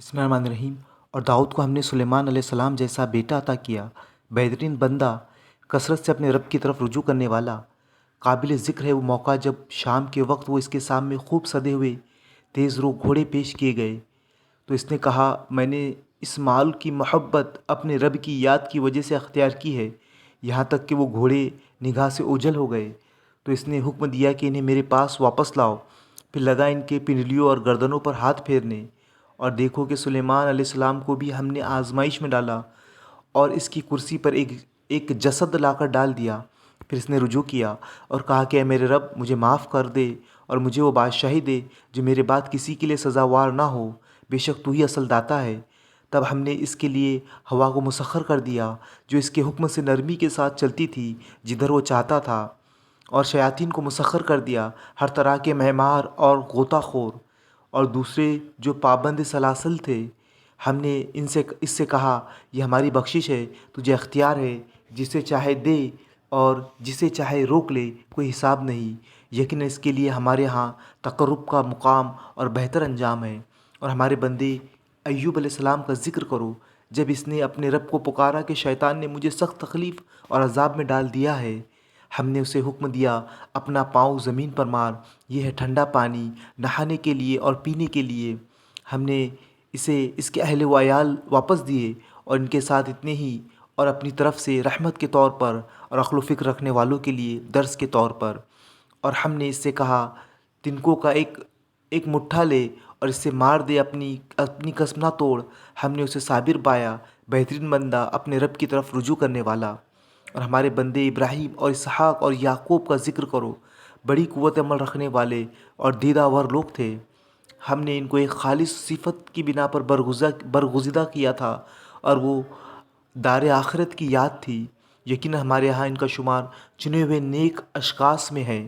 بسم اللہ الرحمن الرحیم۔ اور داؤد کو ہم نے سلیمان علیہ السلام جیسا بیٹا عطا کیا، بہترین بندہ، کثرت سے اپنے رب کی طرف رجوع کرنے والا۔ قابل ذکر ہے وہ موقع جب شام کے وقت وہ اس کے سامنے خوب سدے ہوئے تیز رو گھوڑے پیش کیے گئے، تو اس نے کہا میں نے اس مال کی محبت اپنے رب کی یاد کی وجہ سے اختیار کی ہے، یہاں تک کہ وہ گھوڑے نگاہ سے اوجھل ہو گئے۔ تو اس نے حکم دیا کہ انہیں میرے پاس واپس لاؤ، پھر لگا ان کے پنڈلیوں اور گردنوں پر ہاتھ پھیرنے۔ اور دیکھو کہ سلیمان علیہ السلام کو بھی ہم نے آزمائش میں ڈالا اور اس کی کرسی پر ایک جسد لا کر ڈال دیا۔ پھر اس نے رجوع کیا اور کہا کہ اے میرے رب، مجھے معاف کر دے اور مجھے وہ بادشاہی دے جو میرے بعد کسی کے لیے سزاوار نہ ہو، بے شک تو ہی اصل داتا ہے۔ تب ہم نے اس کے لیے ہوا کو مسخر کر دیا جو اس کے حکم سے نرمی کے ساتھ چلتی تھی جدھر وہ چاہتا تھا، اور شیاطین کو مسخر کر دیا، ہر طرح کے مہمار اور غوطہ خور اور دوسرے جو پابند سلاسل تھے۔ ہم نے اس سے کہا یہ ہماری بخشش ہے، تجھے اختیار ہے، جسے چاہے دے اور جسے چاہے روک لے، کوئی حساب نہیں۔ یقیناً اس کے لیے ہمارے ہاں تقرب کا مقام اور بہتر انجام ہے۔ اور ہمارے بندے ایوب علیہ السلام کا ذکر کرو، جب اس نے اپنے رب کو پکارا کہ شیطان نے مجھے سخت تکلیف اور عذاب میں ڈال دیا ہے۔ ہم نے اسے حکم دیا اپنا پاؤں زمین پر مار، یہ ہے ٹھنڈا پانی نہانے کے لیے اور پینے کے لیے۔ ہم نے اسے اس کے اہل و عیال واپس دیے اور ان کے ساتھ اتنے ہی، اور اپنی طرف سے رحمت کے طور پر اور عقل و فکر رکھنے والوں کے لیے درس کے طور پر۔ اور ہم نے اس سے کہا تنکوں کا ایک مٹھا لے اور اس سے مار دے، اپنی قسم نہ توڑ۔ ہم نے اسے صابر پایا، بہترین بندہ، اپنے رب کی طرف رجوع کرنے والا۔ اور ہمارے بندے ابراہیم اور اسحاق اور یعقوب کا ذکر کرو، بڑی قوت عمل رکھنے والے اور دیدہ ور لوگ تھے۔ ہم نے ان کو ایک خالص صفت کی بنا پر برگزیدہ کیا تھا، اور وہ دار آخرت کی یاد تھی۔ یقیناً ہمارے ہاں ان کا شمار چنے ہوئے نیک اشخاص میں ہے۔